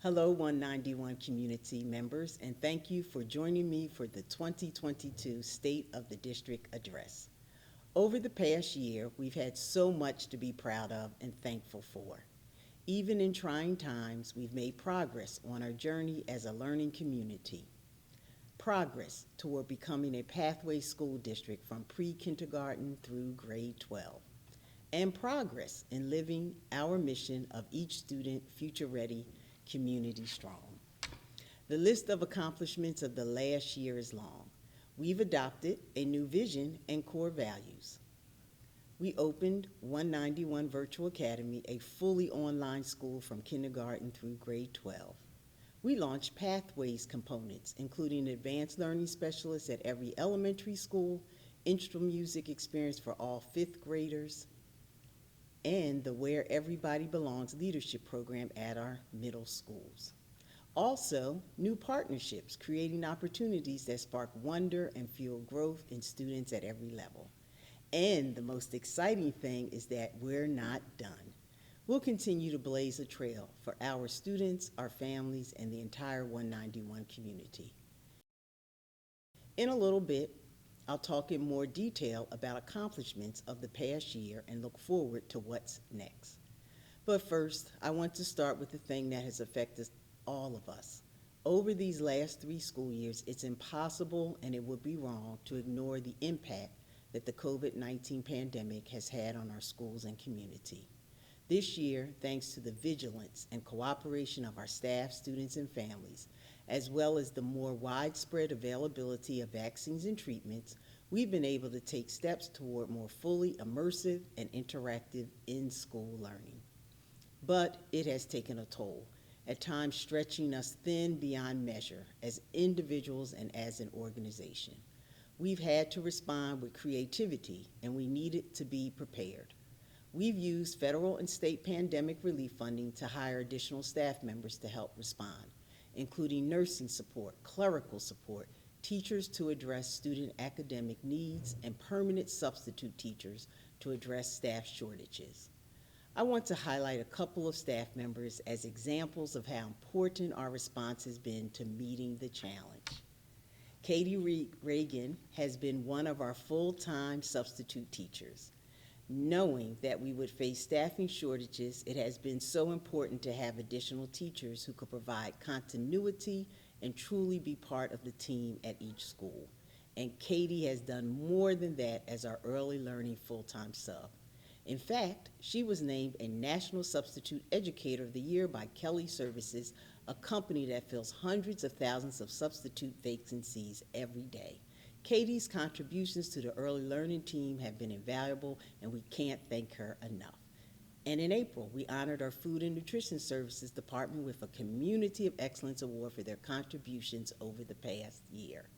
Hello, 191 community members, and thank you for joining me for the 2022 State of the District Address. Over the past year, we've had so much to be proud of and thankful for. Even in trying times, we've made progress on our journey as a learning community. Progress toward becoming a pathway school district from pre-kindergarten through grade 12. And progress in living our mission of each student future ready, community strong. The list of accomplishments of the last year is long. We've adopted a new vision and core values. We opened 191 Virtual Academy, a fully online school from kindergarten through grade 12. We launched Pathways components, including advanced learning specialists at every elementary school, instrumental music experience for all fifth graders, and the Where Everybody Belongs leadership program at our middle schools. Also, new partnerships, creating opportunities that spark wonder and fuel growth in students at every level. And the most exciting thing is that we're not done. We'll continue to blaze a trail for our students, our families, and the entire 191 community. In a little bit, I'll talk in more detail about accomplishments of the past year and look forward to what's next. But first, I want to start with the thing that has affected all of us. Over these last 3 school years, it's impossible and it would be wrong to ignore the impact that the COVID-19 pandemic has had on our schools and community. This year, thanks to the vigilance and cooperation of our staff, students, and families, as well as the more widespread availability of vaccines and treatments, we've been able to take steps toward more fully immersive and interactive in-school learning. But it has taken a toll, at times stretching us thin beyond measure as individuals and as an organization. We've had to respond with creativity, and we needed to be prepared. We've used federal and state pandemic relief funding to hire additional staff members to help respond, including nursing support, clerical support, teachers to address student academic needs, and permanent substitute teachers to address staff shortages. I want to highlight a couple of staff members as examples of how important our response has been to meeting the challenge. Katie Reagan has been one of our full-time substitute teachers. Knowing that we would face staffing shortages, it has been so important to have additional teachers who could provide continuity and truly be part of the team at each school. And Katie has done more than that as our early learning full-time sub. In fact, she was named a National Substitute Educator of the Year by Kelly Services, a company that fills hundreds of thousands of substitute vacancies every day. Katie's contributions to the early learning team have been invaluable, and we can't thank her enough. And in April, we honored our Food and Nutrition Services Department with a Community of Excellence Award for their contributions over the past year.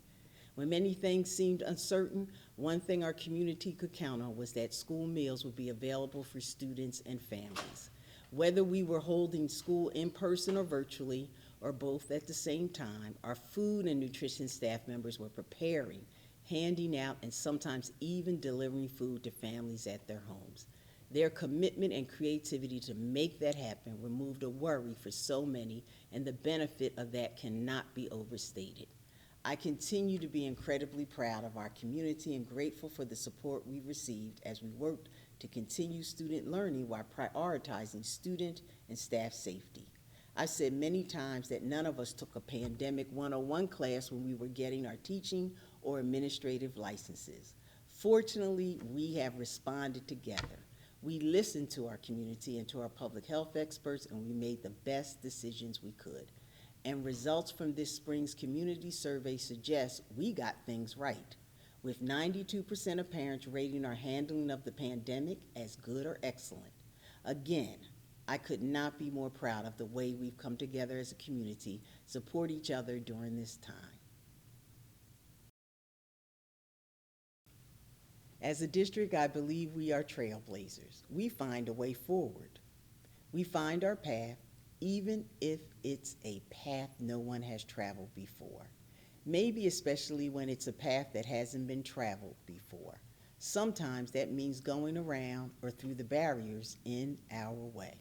When many things seemed uncertain, one thing our community could count on was that school meals would be available for students and families. Whether we were holding school in person or virtually, or both at the same time, our food and nutrition staff members were preparing, handing out, and sometimes even delivering food to families at their homes. Their commitment and creativity to make that happen removed a worry for so many, and the benefit of that cannot be overstated. I continue to be incredibly proud of our community and grateful for the support we received as we worked to continue student learning while prioritizing student and staff safety. I've said many times that none of us took a pandemic 101 class when we were getting our teaching or administrative licenses. Fortunately, we have responded together. We listened to our community and to our public health experts, and we made the best decisions we could. And results from this spring's community survey suggest we got things right, with 92% of parents rating our handling of the pandemic as good or excellent. Again, I could not be more proud of the way we've come together as a community, support each other during this time. As a district, I believe we are trailblazers. We find a way forward. We find our path, even if it's a path no one has traveled before. Maybe especially when it's a path that hasn't been traveled before. Sometimes that means going around or through the barriers in our way.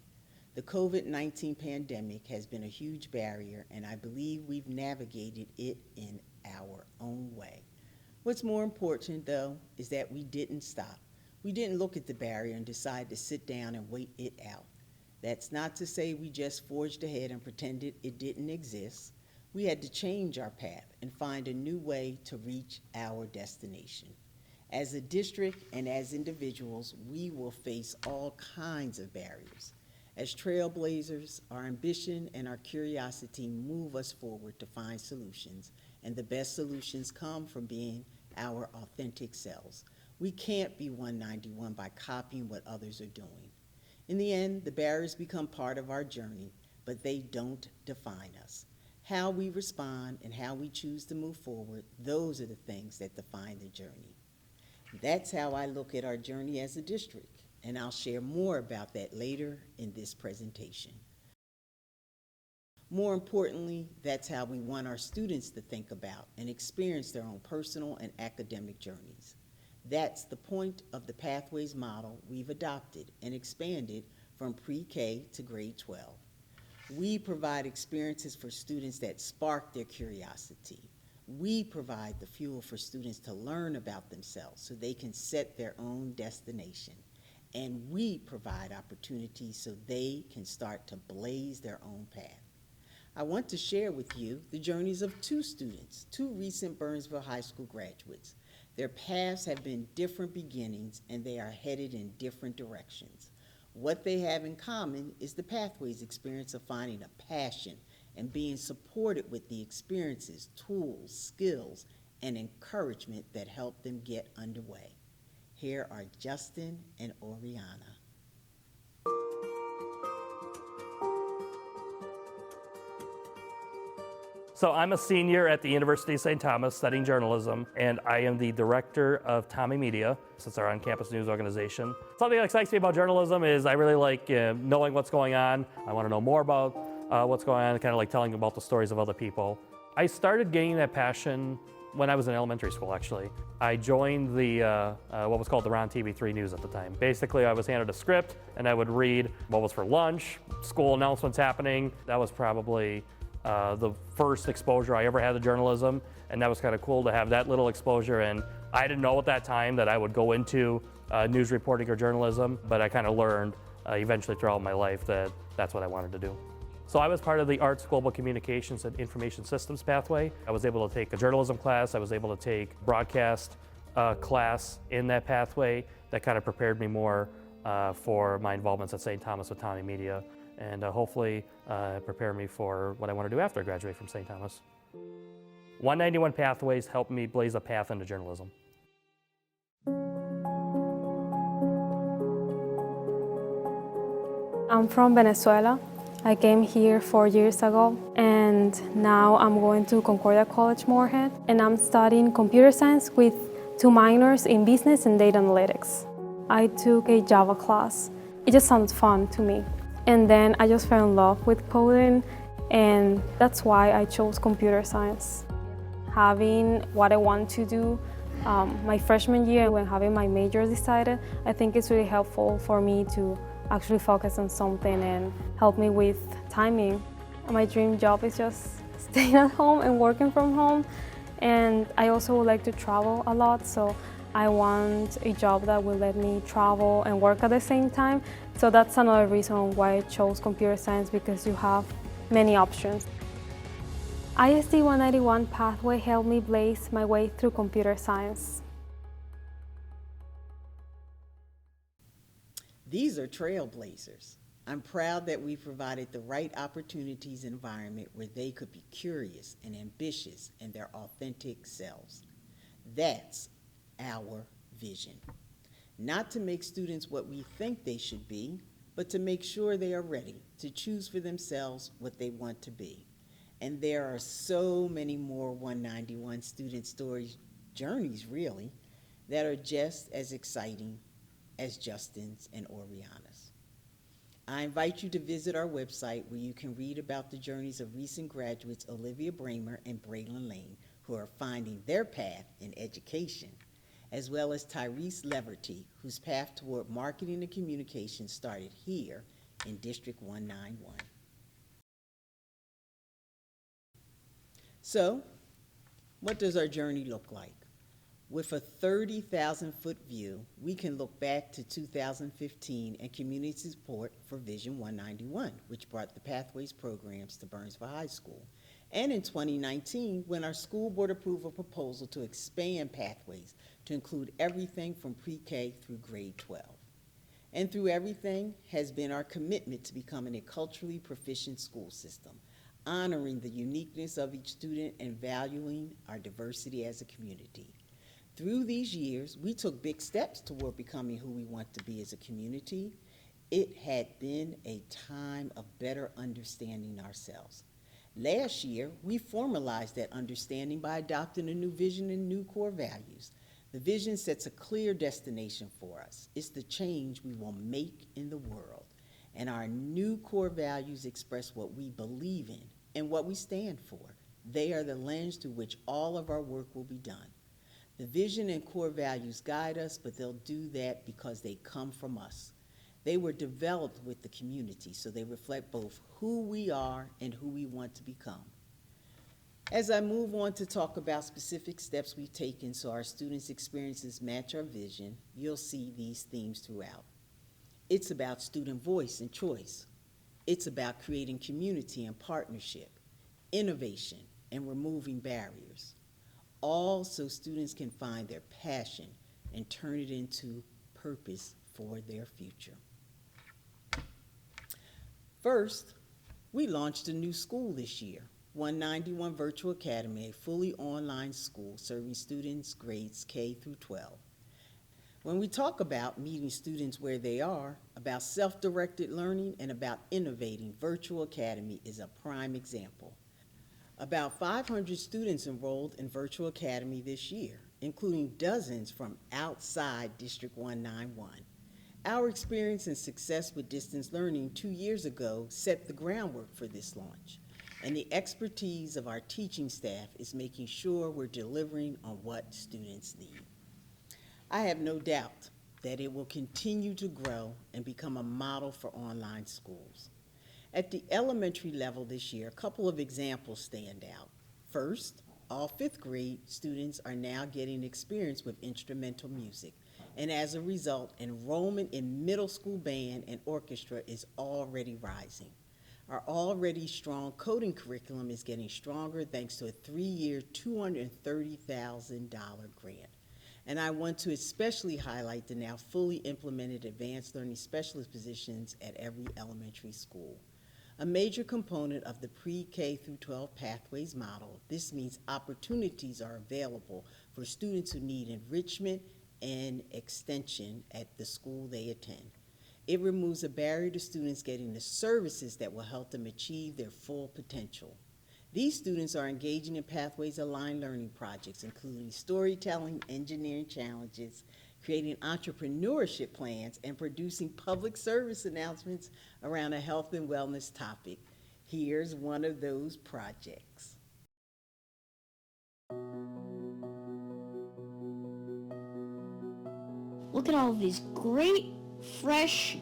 The COVID-19 pandemic has been a huge barrier, and I believe we've navigated it in our own way. What's more important, though, is that we didn't stop. We didn't look at the barrier and decide to sit down and wait it out. That's not to say we just forged ahead and pretended it didn't exist. We had to change our path and find a new way to reach our destination. As a district and as individuals, we will face all kinds of barriers. As trailblazers, our ambition and our curiosity move us forward to find solutions, and the best solutions come from being our authentic selves. We can't be 191 by copying what others are doing. In the end, the barriers become part of our journey, but they don't define us. How we respond and how we choose to move forward, those are the things that define the journey. That's how I look at our journey as a district, and I'll share more about that later in this presentation. More importantly, that's how we want our students to think about and experience their own personal and academic journeys. That's the point of the Pathways model we've adopted and expanded from pre-K to grade 12. We provide experiences for students that spark their curiosity. We provide the fuel for students to learn about themselves so they can set their own destination. And we provide opportunities so they can start to blaze their own path. I want to share with you the journeys of two students, two recent Burnsville High School graduates. Their paths have been different beginnings, and they are headed in different directions. What they have in common is the Pathways experience of finding a passion and being supported with the experiences, tools, skills, and encouragement that help them get underway. Here are Justin and Oriana. So I'm a senior at the University of St. Thomas studying journalism, and I am the director of Tommy Media, since our on-campus news organization. Something that excites me about journalism is I really like knowing what's going on. I want to know more about what's going on, kind of like telling about the stories of other people. I started gaining that passion when I was in elementary school, actually. I joined the what was called the Ron TV3 News at the time. Basically, I was handed a script, and I would read what was for lunch, school announcements happening. That was probably the first exposure I ever had to journalism, and that was kind of cool to have that little exposure. And I didn't know at that time that I would go into news reporting or journalism, but I kind of learned eventually throughout my life that that's what I wanted to do. So I was part of the Arts, Global Communications, and Information Systems pathway. I was able to take a journalism class. I was able to take broadcast class in that pathway that kind of prepared me more for my involvements at St. Thomas with Tommy Media, and hopefully prepare me for what I want to do after I graduate from St. Thomas. 191 Pathways helped me blaze a path into journalism. I'm from Venezuela. I came here 4 years ago, and now I'm going to Concordia College Moorhead, and I'm studying computer science with 2 minors in business and data analytics. I took a Java class. It just sounds fun to me. And then I just fell in love with coding, and that's why I chose computer science. Having what I want to do my freshman year, when having my major decided, I think it's really helpful for me to actually focus on something and help me with timing. My dream job is just staying at home and working from home, and I also would like to travel a lot, so I want a job that will let me travel and work at the same time. So that's another reason why I chose computer science, because you have many options. ISD 191 pathway helped me blaze my way through computer science. These are trailblazers. I'm proud that we provided the right opportunities and environment where they could be curious and ambitious in their authentic selves. That's our vision. Not to make students what we think they should be, but to make sure they are ready to choose for themselves what they want to be. And there are so many more 191 student stories, journeys really, that are just as exciting as Justin's and Oriana's. I invite you to visit our website where you can read about the journeys of recent graduates Olivia Bramer and Braylon Lane, who are finding their path in education, as well as Therese Leverty, whose path toward marketing and communication started here in District 191. So, what does our journey look like? With a 30,000-foot view, we can look back to 2015 and community support for Vision 191, which brought the Pathways programs to Burnsville High School. And in 2019, when our school board approved a proposal to expand Pathways to include everything from pre-K through grade 12. And through everything has been our commitment to becoming a culturally proficient school system, honoring the uniqueness of each student and valuing our diversity as a community. Through these years, we took big steps toward becoming who we want to be as a community. It had been a time of better understanding ourselves. Last year, we formalized that understanding by adopting a new vision and new core values. The vision sets a clear destination for us. It's the change we will make in the world. And our new core values express what we believe in and what we stand for. They are the lens through which all of our work will be done. The vision and core values guide us, but they'll do that because they come from us. They were developed with the community, so they reflect both who we are and who we want to become. As I move on to talk about specific steps we've taken so our students' experiences match our vision, you'll see these themes throughout. It's about student voice and choice. It's about creating community and partnership, innovation, and removing barriers. All so students can find their passion and turn it into purpose for their future. First, we launched a new school this year, 191 Virtual Academy, a fully online school serving students grades K through 12. When we talk about meeting students where they are, about self-directed learning, and about innovating, Virtual Academy is a prime example. About 500 students enrolled in Virtual Academy this year, including dozens from outside District 191. Our experience and success with distance learning 2 years ago set the groundwork for this launch, and the expertise of our teaching staff is making sure we're delivering on what students need. I have no doubt that it will continue to grow and become a model for online schools. At the elementary level this year, a couple of examples stand out. First, all 5th grade students are now getting experience with instrumental music, and as a result, enrollment in middle school band and orchestra is already rising. Our already strong coding curriculum is getting stronger thanks to a 3-year, $230,000 grant. And I want to especially highlight the now fully implemented advanced learning specialist positions at every elementary school. A major component of the pre-K through 12 Pathways model, this means opportunities are available for students who need enrichment and extension at the school they attend. It removes a barrier to students getting the services that will help them achieve their full potential. These students are engaging in Pathways aligned learning projects, including storytelling, engineering challenges, creating entrepreneurship plans, and producing public service announcements around a health and wellness topic. Here's one of those projects. Look at all of these great, fresh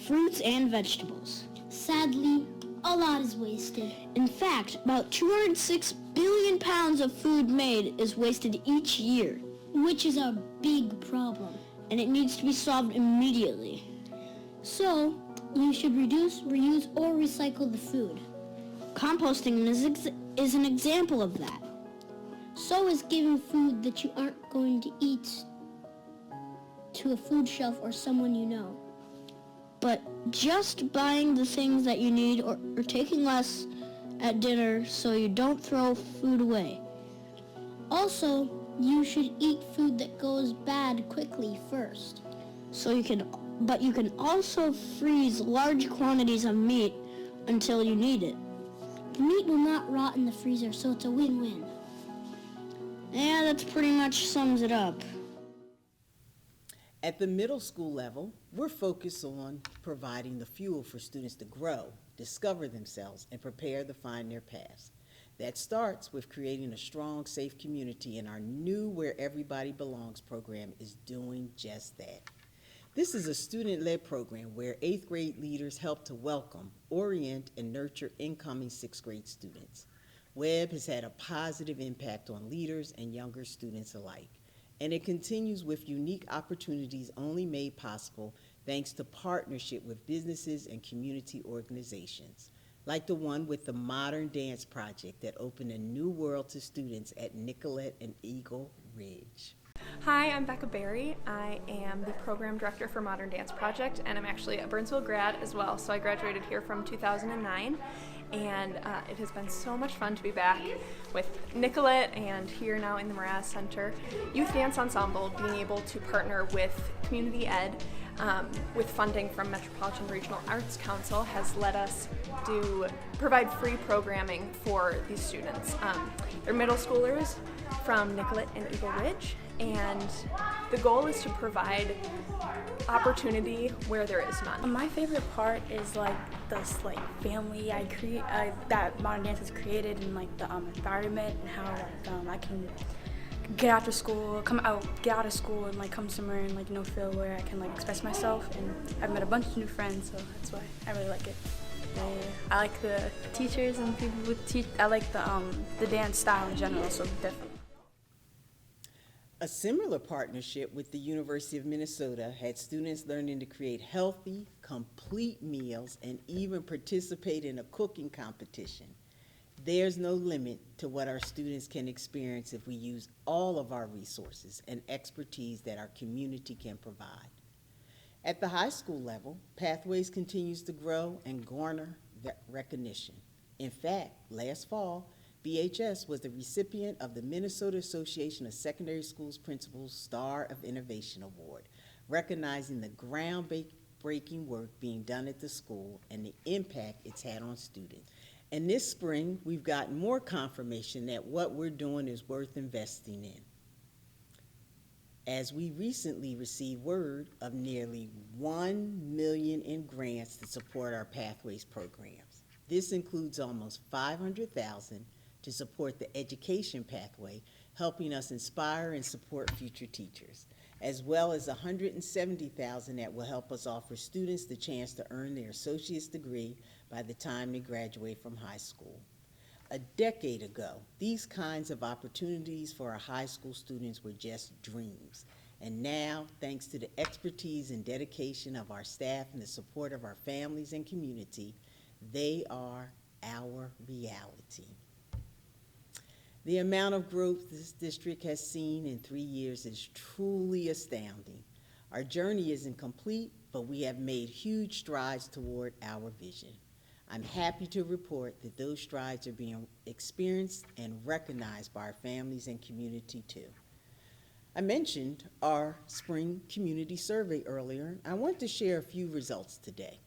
fruits and vegetables. Sadly, a lot is wasted. In fact, about 206 billion pounds of food made is wasted each year. Which is a big problem. And it needs to be solved immediately. So, you should reduce, reuse, or recycle the food. Composting is an example of that. So is giving food that you aren't going to eat to a food shelf or someone you know. But just buying the things that you need or taking less at dinner so you don't throw food away. Also, you should eat food that goes bad quickly first. But you can also freeze large quantities of meat until you need it. The meat will not rot in the freezer, so it's a win-win. Yeah, that pretty much sums it up. At the middle school level, we're focused on providing the fuel for students to grow, discover themselves, and prepare to find their paths. That starts with creating a strong, safe community, and our new Where Everybody Belongs program is doing just that. This is a student-led program where 8th grade leaders help to welcome, orient, and nurture incoming 6th grade students. WEB has had a positive impact on leaders and younger students alike, and it continues with unique opportunities only made possible thanks to partnership with businesses and community organizations, like the one with the Modern Dance Project that opened a new world to students at Nicollet and Eagle Ridge. Hi, I'm Becca Berry. I am the program director for Modern Dance Project, and I'm actually a Burnsville grad as well, so I graduated here from 2009, and it has been so much fun to be back with Nicollet and here now in the Mraz Center. Youth Dance Ensemble, being able to partner with community ed with funding from Metropolitan Regional Arts Council has let us provide free programming for these students. They're middle schoolers from Nicollet and Eagle Ridge, and the goal is to provide opportunity where there is none. My favorite part is this family that Modern Dance has created, and the environment, and how I can get after school, get out of school and come somewhere and feel where I can express myself. And I've met a bunch of new friends, so that's why I really like it. I like the teachers and people who teach. I like the dance style in general, so definitely. A similar partnership with the University of Minnesota had students learning to create healthy, complete meals and even participate in a cooking competition. There's no limit to what our students can experience if we use all of our resources and expertise that our community can provide. At the high school level, Pathways continues to grow and garner recognition. In fact, last fall, BHS was the recipient of the Minnesota Association of Secondary Schools Principals Star of Innovation Award, recognizing the groundbreaking work being done at the school and the impact it's had on students. And this spring, we've gotten more confirmation that what we're doing is worth investing in, as we recently received word of nearly $1 million in grants to support our Pathways programs. This includes almost $500,000 to support the education pathway, helping us inspire and support future teachers, as well as $170,000 that will help us offer students the chance to earn their associate's degree by the time they graduate from high school. A decade ago, these kinds of opportunities for our high school students were just dreams. And now, thanks to the expertise and dedication of our staff and the support of our families and community, they are our reality. The amount of growth this district has seen in 3 years is truly astounding. Our journey isn't complete, but we have made huge strides toward our vision. I'm happy to report that those strides are being experienced and recognized by our families and community too. I mentioned our spring community survey earlier. I want to share a few results today.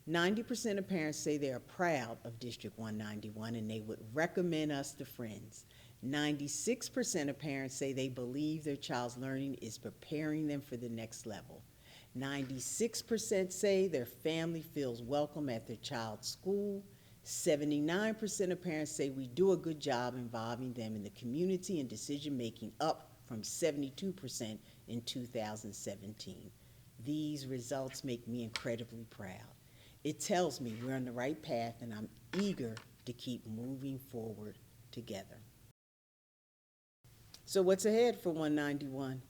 90% of parents say they are proud of District 191 and they would recommend us to friends. 96% of parents say they believe their child's learning is preparing them for the next level. 96% say their family feels welcome at their child's school. 79% of parents say we do a good job involving them in the community and decision-making, up from 72% in 2017. These results make me incredibly proud. It tells me we're on the right path, and I'm eager to keep moving forward together. So what's ahead for 191?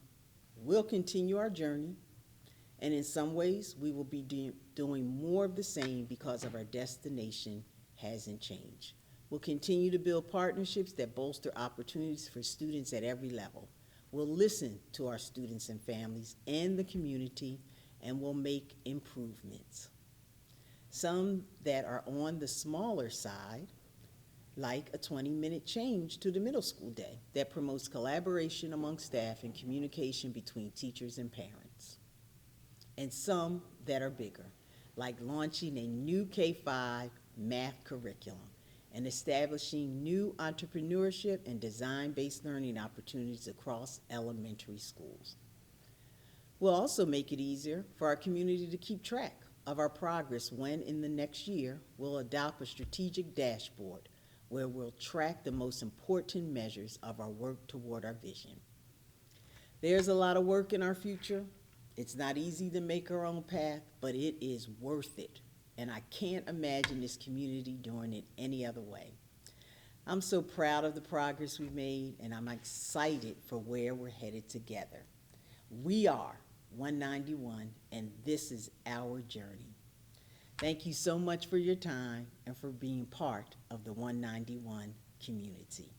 We'll continue our journey, and in some ways, we will be doing more of the same because of our destination hasn't changed. We'll continue to build partnerships that bolster opportunities for students at every level. We'll listen to our students and families and the community, and we'll make improvements. Some that are on the smaller side, like a 20-minute change to the middle school day that promotes collaboration among staff and communication between teachers and parents. And some that are bigger, like launching a new K-5 math curriculum and establishing new entrepreneurship and design-based learning opportunities across elementary schools. We'll also make it easier for our community to keep track of our progress when, in the next year, we'll adopt a strategic dashboard where we'll track the most important measures of our work toward our vision. There's a lot of work in our future, It's not easy to make our own path, but it is worth it. And I can't imagine this community doing it any other way. I'm so proud of the progress we made, and I'm excited for where we're headed together. We are 191, and this is our journey. Thank you so much for your time and for being part of the 191 community.